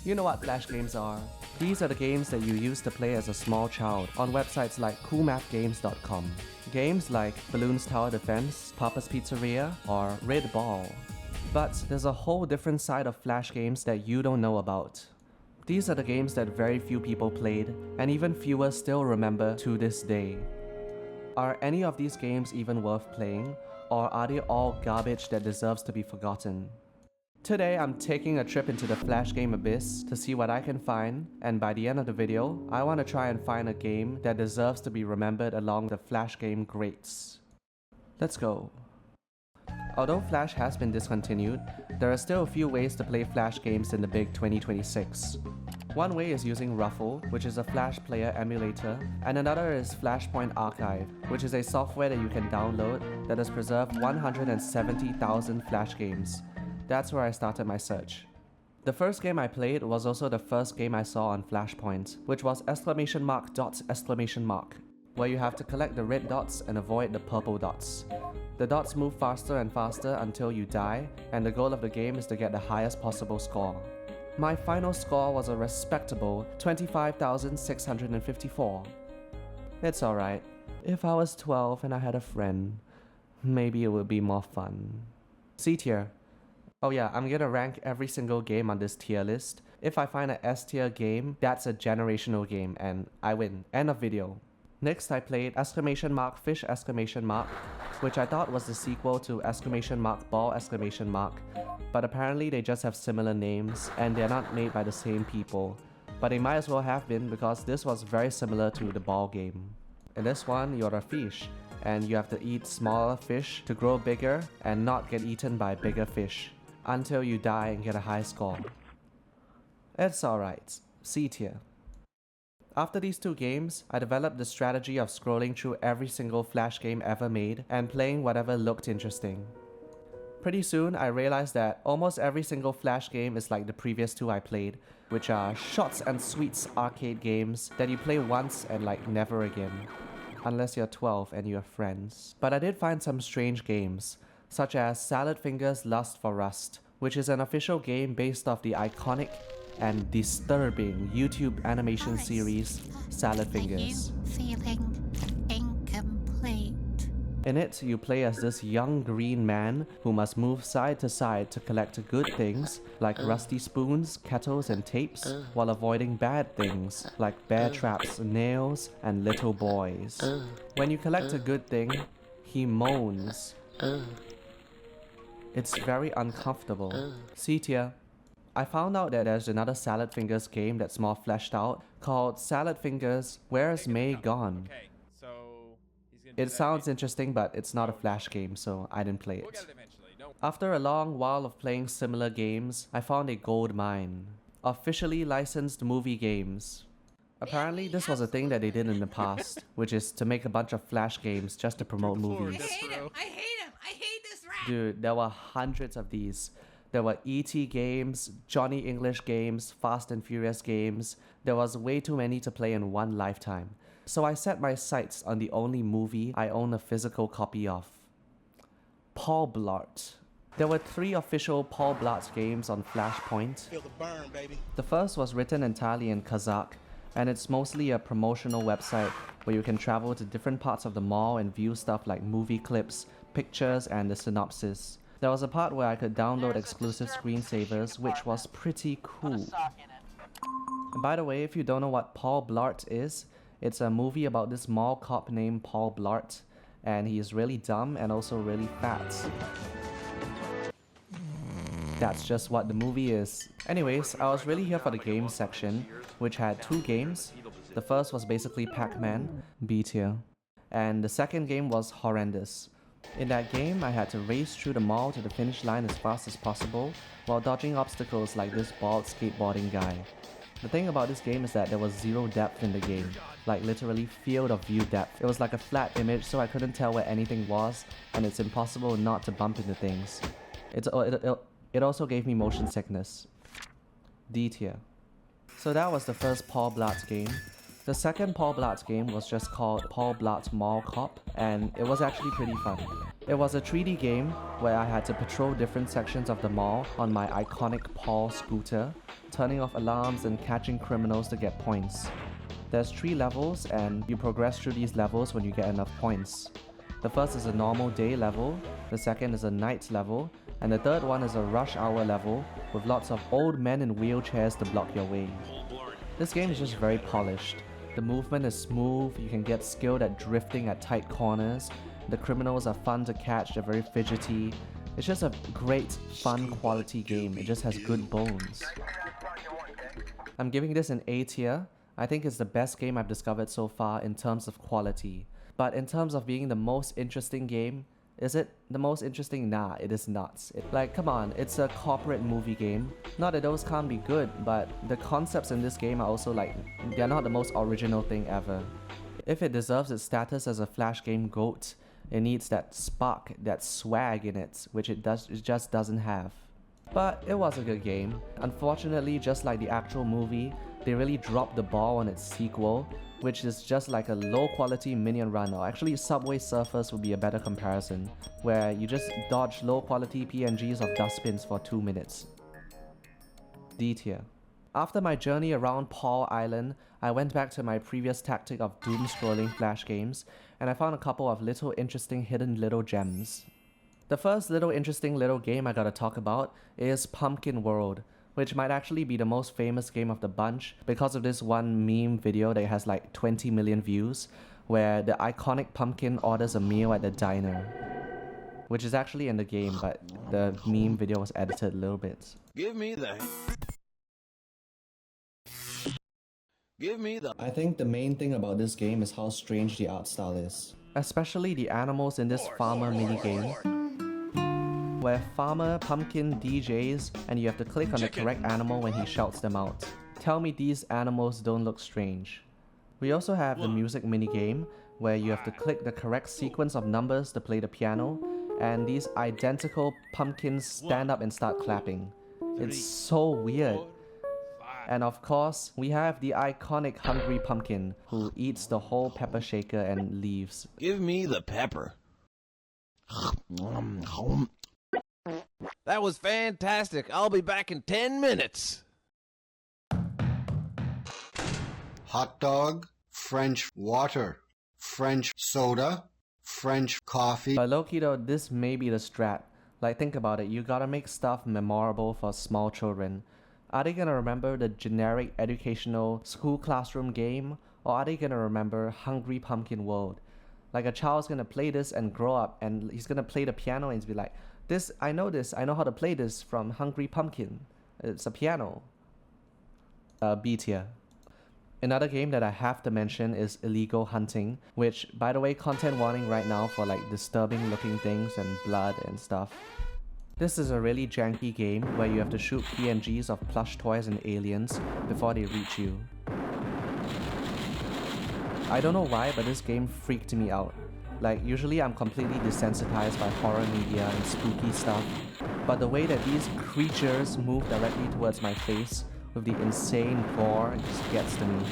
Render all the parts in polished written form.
You know what flash games are. These are the games that you used to play as a small child on websites like coolmathgames.com. Games like Balloons Tower Defense, Papa's Pizzeria, or Red Ball. But there's a whole different side of flash games that you don't know about. These are the games that very few people played, and even fewer still remember to this day. Are any of these games even worth playing, or are they all garbage that deserves to be forgotten? Today I'm taking a trip into the flash game abyss to see what I can find, and by the end of the video, I want to try and find a game that deserves to be remembered along the flash game greats. Let's go. Although Flash has been discontinued, there are still a few ways to play Flash games in the big 2026. One way is using Ruffle, which is a Flash player emulator, and another is Flashpoint Archive, which is a software that you can download that has preserved 170,000 Flash games. That's where I started my search. The first game I played was also the first game I saw on Flashpoint, which was !! Where you have to collect the red dots and avoid the purple dots. The dots move faster and faster until you die, and the goal of the game is to get the highest possible score. My final score was a respectable 25,654. It's alright. If I was 12 and I had a friend, maybe it would be more fun. C tier. Oh yeah, I'm gonna rank every single game on this tier list. If I find a S tier game, that's a generational game and I win. End of video. Next I played ! Fish ! Which I thought was the sequel to ! Ball ! But apparently they just have similar names and they're not made by the same people. But they might as well have been because this was very similar to the ball game. In this one, you're a fish and you have to eat smaller fish to grow bigger and not get eaten by bigger fish until you die and get a high score. It's alright. C tier. After these two games, I developed the strategy of scrolling through every single Flash game ever made and playing whatever looked interesting. Pretty soon, I realized that almost every single Flash game is like the previous two I played, which are shots and sweets arcade games that you play once and like never again. Unless you're 12 and you have friends. But I did find some strange games, such as Salad Fingers Lust for Rust, which is an official game based off the iconic and disturbing YouTube animation series Salad Fingers. Feeling incomplete. In it, you play as this young green man who must move side to side to collect good things like rusty spoons, kettles, and tapes, while avoiding bad things like bear traps, nails, and little boys. When you collect a good thing, he moans. It's very uncomfortable. C tier. I found out that there's another Salad Fingers game that's more fleshed out called Salad Fingers Where's May Gone? It sounds interesting, but it's not a Flash game, so I didn't play it. After a long while of playing similar games, I found a gold mine. Officially licensed movie games. Apparently, this was a thing that they did in the past, which is to make a bunch of Flash games just to promote movies. I hate him! I hate this rat! Dude, there were hundreds of these. There were E.T. games, Johnny English games, Fast and Furious games. There was way too many to play in one lifetime. So I set my sights on the only movie I own a physical copy of. Paul Blart. There were 3 official Paul Blart games on Flashpoint. Feel the burn, baby. The first was written entirely in Kazakh, and it's mostly a promotional website where you can travel to different parts of the mall and view stuff like movie clips, pictures, and the synopsis. There was a part where I could download exclusive screensavers, which was pretty cool. And by the way, if you don't know what Paul Blart is, it's a movie about this mall cop named Paul Blart, and he is really dumb and also really fat. That's just what the movie is. Anyways, I was really here for the games section, which had 2 games. The first was basically Pac-Man, B tier, and the second game was horrendous. In that game, I had to race through the mall to the finish line as fast as possible while dodging obstacles like this bald skateboarding guy. The thing about this game is that there was 0 depth in the game, like literally field of view depth. It was like a flat image, so I couldn't tell where anything was, and it's impossible not to bump into things. It also gave me motion sickness. D tier. So that was the first Paul Blart game. The second Paul Blart game was just called Paul Blart Mall Cop, and it was actually pretty fun. It was a 3D game where I had to patrol different sections of the mall on my iconic Paul scooter, turning off alarms and catching criminals to get points. There's 3 levels and you progress through these levels when you get enough points. The first is a normal day level, the second is a night level, and the third one is a rush hour level with lots of old men in wheelchairs to block your way. This game is just very polished. The movement is smooth, you can get skilled at drifting at tight corners, the criminals are fun to catch, they're very fidgety. It's just a great, fun quality game, it just has good bones. I'm giving this an A tier. I think it's the best game I've discovered so far in terms of quality. But in terms of being the most interesting game, is it the most interesting? Nah, it is not. Come on, it's a corporate movie game. Not that those can't be good, but the concepts in this game are also they're not the most original thing ever. If it deserves its status as a flash game GOAT, it needs that spark, that swag in it, which it just doesn't have. But it was a good game. Unfortunately, just like the actual movie, they really dropped the ball on its sequel, which is just like a low quality minion run, or actually Subway Surfers would be a better comparison, where you just dodge low quality PNGs of dustbins for 2 minutes. D tier. After my journey around Paul Island, I went back to my previous tactic of doom scrolling flash games, and I found a couple of little interesting hidden little gems. The first interesting little game I gotta talk about is Pumkin World, which might actually be the most famous game of the bunch because of this one meme video that has like 20 million views, where the iconic Pumpkin orders a meal at the diner. Which is actually in the game, but the meme video was edited a little bit. Give me the... I think the main thing about this game is how strange the art style is. Especially the animals in this farmer minigame, where Farmer Pumpkin DJs and you have to click on the correct animal when he shouts them out. Tell me these animals don't look strange. We also have the music minigame, where you have to click the correct sequence of numbers to play the piano, and these identical pumpkins stand up and start clapping. It's so weird. And of course, we have the iconic Hungry Pumpkin, who eats the whole pepper shaker and leaves. Give me the pepper. That was fantastic. I'll be back in 10 minutes. Hot dog, French water, French soda, French coffee. But low-key though, this may be the strat. Like, think about it, you gotta make stuff memorable for small children. Are they gonna remember the generic educational school classroom game, or are they gonna remember Hungry Pumpkin World? Like, a child's gonna play this and grow up, and he's gonna play the piano and he's be like, I know how to play this from Hungry Pumpkin. It's a piano. B tier. Another game that I have to mention is Illegal Hunting, which, by the way, content warning right now for like disturbing looking things and blood and stuff. This is a really janky game where you have to shoot PNGs of plush toys and aliens before they reach you. I don't know why, but this game freaked me out. Like, usually I'm completely desensitized by horror media and spooky stuff, but the way that these creatures move directly towards my face with the insane gore just gets to me.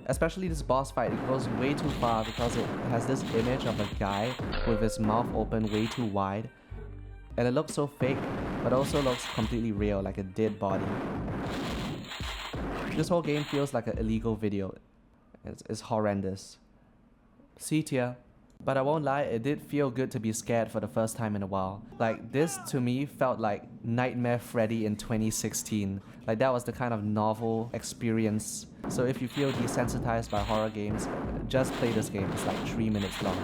Especially this boss fight, it goes way too far because it has this image of a guy with his mouth open way too wide, and it looks so fake, but also looks completely real, like a dead body. This whole game feels like an illegal video. It's horrendous. C tier. But I won't lie, it did feel good to be scared for the first time in a while. Like, this to me felt like Nightmare Freddy in 2016. Like, that was the kind of novel experience. So if you feel desensitized by horror games, just play this game. It's like 3 minutes long.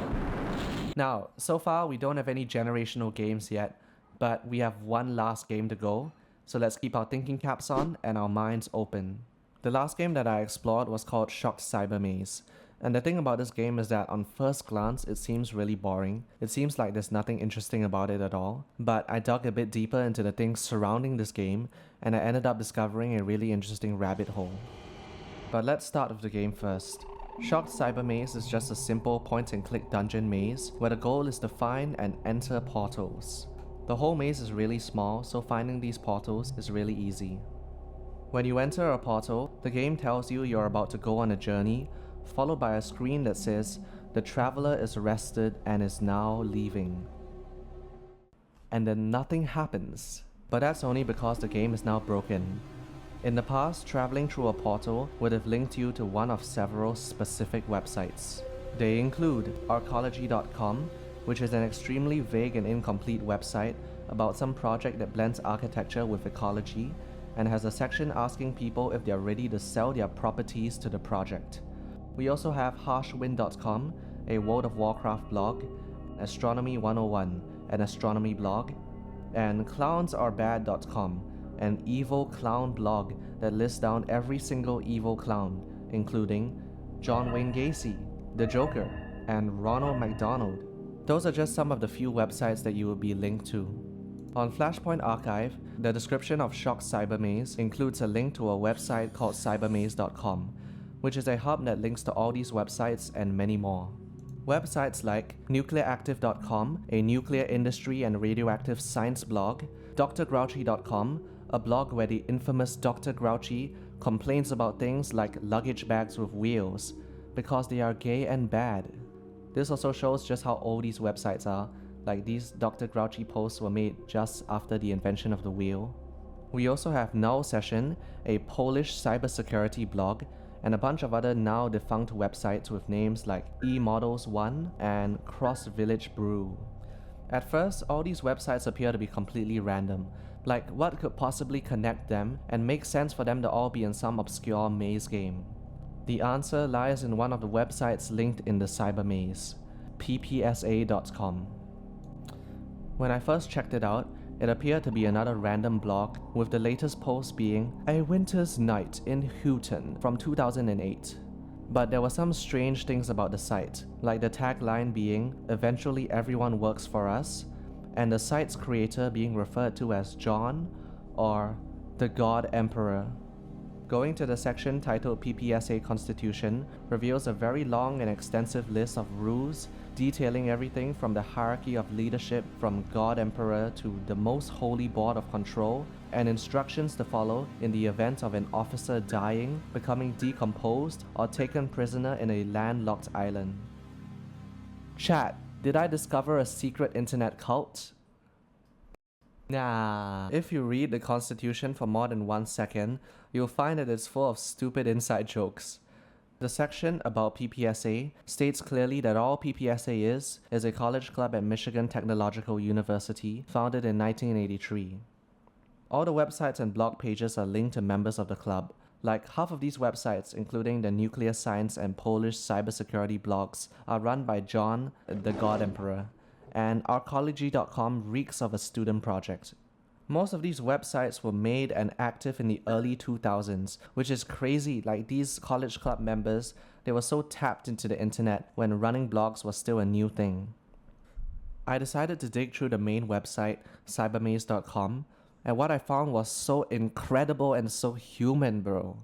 Now, so far we don't have any generational games yet, but we have one last game to go. So let's keep our thinking caps on and our minds open. The last game that I explored was called Shocked Cyber Maze. And the thing about this game is that on first glance, it seems really boring. It seems like there's nothing interesting about it at all. But I dug a bit deeper into the things surrounding this game, and I ended up discovering a really interesting rabbit hole. But let's start with the game first. Shocked Cyber Maze is just a simple point-and-click dungeon maze, where the goal is to find and enter portals. The whole maze is really small, so finding these portals is really easy. When you enter a portal, the game tells you you're about to go on a journey, followed by a screen that says, the traveler is arrested and is now leaving. And then nothing happens. But that's only because the game is now broken. In the past, traveling through a portal would have linked you to one of several specific websites. They include arcology.com, which is an extremely vague and incomplete website about some project that blends architecture with ecology and has a section asking people if they're ready to sell their properties to the project. We also have harshwind.com, a World of Warcraft blog, Astronomy 101, an astronomy blog, and clownsarebad.com, an evil clown blog that lists down every single evil clown, including John Wayne Gacy, the Joker, and Ronald McDonald. Those are just some of the few websites that you will be linked to. On Flashpoint Archive, the description of Shock Cybermaze includes a link to a website called cybermaze.com, which is a hub that links to all these websites and many more. Websites like nuclearactive.com, a nuclear industry and radioactive science blog, drgrouchy.com, a blog where the infamous Dr. Grouchy complains about things like luggage bags with wheels, because they are gay and bad. This also shows just how old these websites are, like these Dr. Grouchy posts were made just after the invention of the wheel. We also have Null Session, a Polish cybersecurity blog, and a bunch of other now defunct websites with names like eModels1 and Cross Village Brew. At first, all these websites appear to be completely random, like what could possibly connect them and make sense for them to all be in some obscure maze game? The answer lies in one of the websites linked in the cyber maze, ppsa.com. When I first checked it out, it appeared to be another random blog, with the latest post being A Winter's Night in Huntin from 2008. But there were some strange things about the site, like the tagline being "Eventually everyone works for us," and the site's creator being referred to as John or the God Emperor. Going to the section titled PPSA Constitution reveals a very long and extensive list of rules detailing everything from the hierarchy of leadership from God Emperor to the most holy board of control, and instructions to follow in the event of an officer dying, becoming decomposed, or taken prisoner in a landlocked island. Chat, did I discover a secret internet cult? Nah. If you read the Constitution for more than 1 second, you'll find that it's full of stupid inside jokes. The section about PPSA states clearly that all PPSA is a college club at Michigan Technological University, founded in 1983. All the websites and blog pages are linked to members of the club. Like half of these websites, including the nuclear science and Polish cybersecurity blogs, are run by John, the God Emperor, and arcology.com reeks of a student project. Most of these websites were made and active in the early 2000s, which is crazy. Like these college club members, they were so tapped into the internet when running blogs was still a new thing. I decided to dig through the main website, cybermaze.com, and what I found was so incredible and so human, bro.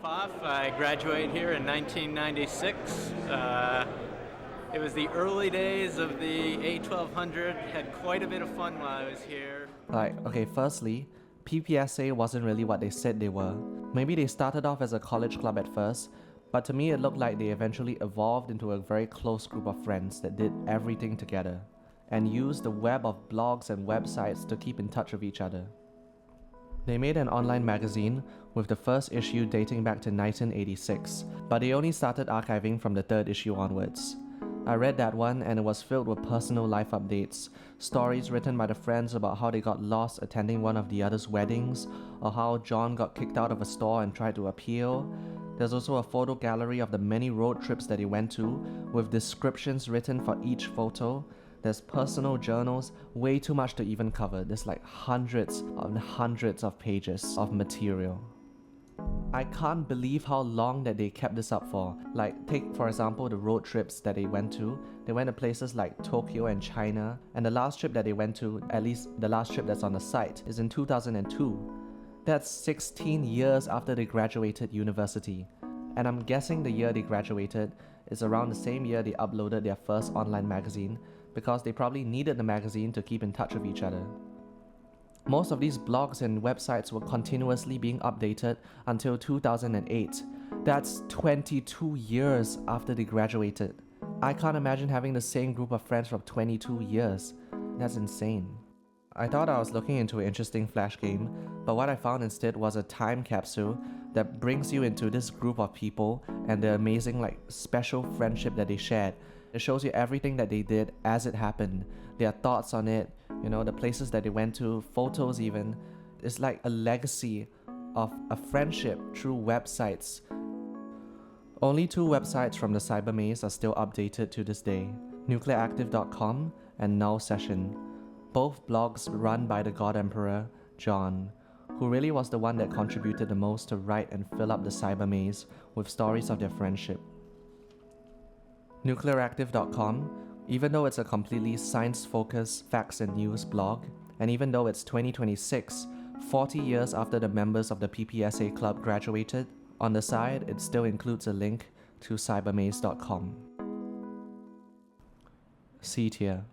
I graduated here in 1996. It was the early days of the A1200. Had quite a bit of fun while I was here. Okay, firstly, PPSA wasn't really what they said they were. Maybe they started off as a college club at first, but to me it looked like they eventually evolved into a very close group of friends that did everything together and used the web of blogs and websites to keep in touch with each other. They made an online magazine with the first issue dating back to 1986, but they only started archiving from the third issue onwards. I read that one and it was filled with personal life updates, stories written by the friends about how they got lost attending one of the other's weddings, or how John got kicked out of a store and tried to appeal. There's also a photo gallery of the many road trips that they went to, with descriptions written for each photo. There's personal journals, way too much to even cover. There's like hundreds and hundreds of pages of material. I can't believe how long that they kept this up for. Like, take for example the road trips that they went to. They went to places like Tokyo and China, and the last trip that they went to, at least the last trip that's on the site, is in 2002. That's 16 years after they graduated university. And I'm guessing the year they graduated is around the same year they uploaded their first online magazine, because they probably needed the magazine to keep in touch with each other. Most of these blogs and websites were continuously being updated until 2008. That's 22 years after they graduated. I can't imagine having the same group of friends for 22 years. That's insane. I thought I was looking into an interesting Flash game, but what I found instead was a time capsule that brings you into this group of people and the amazing special friendship that they shared. It shows you everything that they did as it happened, their thoughts on it, the places that they went to, photos even. It's like a legacy of a friendship through websites. Only 2 websites from the Cyber Maze are still updated to this day, nuclearactive.com and Null Session. Both blogs run by the God Emperor, John, who really was the one that contributed the most to write and fill up the Cyber Maze with stories of their friendship. Nuclearactive.com, even though it's a completely science-focused facts and news blog, and even though it's 2026, 40 years after the members of the PPSA club graduated, on the side it still includes a link to cybermaze.com. See tier.